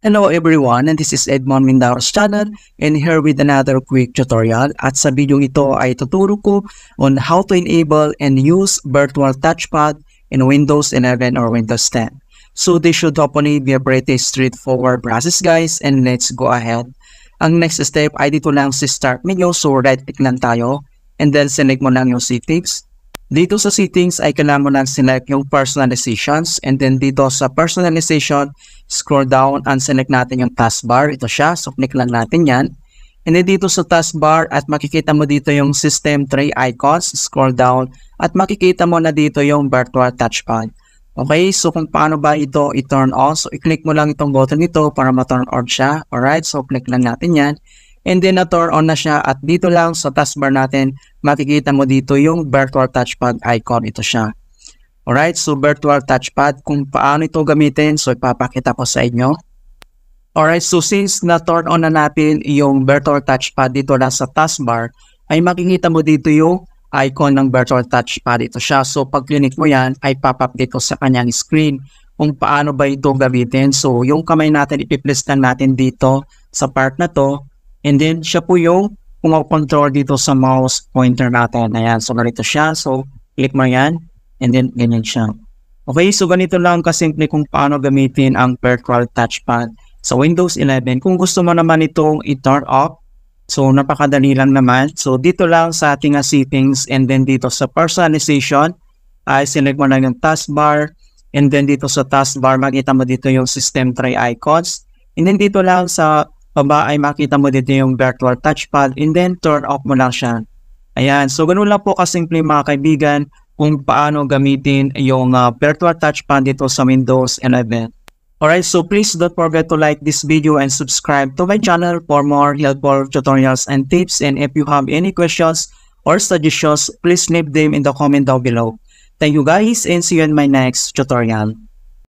Hello everyone, and this is Edmond Mindaro's channel and here with another quick tutorial. At sa video ito ay tuturo ko on how to enable and use virtual touchpad in Windows 11 or Windows 10. So this should hopefully be a pretty straightforward process guys, and let's go ahead. Ang next step ay dito lang sa start menu, so right click lang tayo and then select mo lang yung settings. Dito sa settings ay kailangan mo lang select yung personalizations, and then dito sa personalization, scroll down and select natin yung taskbar. Ito siya, so click lang natin yan. And then dito sa taskbar at makikita mo dito yung system tray icons, scroll down at makikita mo na dito yung virtual touchpad. Okay, so kung paano ba ito i-turn on, so i-click mo lang itong button nito para ma-turn on siya. Alright, so click lang natin yan. And then na-turn on na siya at dito lang sa taskbar natin, makikita mo dito yung virtual touchpad icon. Ito siya. Alright, so virtual touchpad, kung paano ito gamitin, so ipapakita ko sa inyo. Alright, so since na-turn on na natin yung virtual touchpad dito lang sa taskbar, ay makikita mo dito yung icon ng virtual touchpad. Ito siya. So pag click mo yan, ay pop-up dito sa kanyang screen kung paano ba ito gamitin. So yung kamay natin, ipi-place lang natin dito sa part na to. And then, siya po yung control dito sa mouse pointer natin. Ayan, so ganito siya. So, click mo yan. And then, ganyan siya. Okay, so ganito lang kasimple kung paano gamitin ang virtual touchpad sa Windows 11. Kung gusto mo naman itong i-turn off, so napakadali lang naman. So, dito lang sa ating settings and then dito sa personalization, ay select mo lang yung taskbar. And then dito sa taskbar, makita mo dito yung system tray icons. And then dito lang sa baba ay makita mo dito yung virtual touchpad and then turn off mo lang siya. Ayan, so ganun lang po kasimple mga kaibigan kung paano gamitin yung virtual touchpad dito sa Windows 11. Alright, so please don't forget to like this video and subscribe to my channel for more helpful tutorials and tips. And if you have any questions or suggestions, please leave them in the comment down below. Thank you guys and see you in my next tutorial.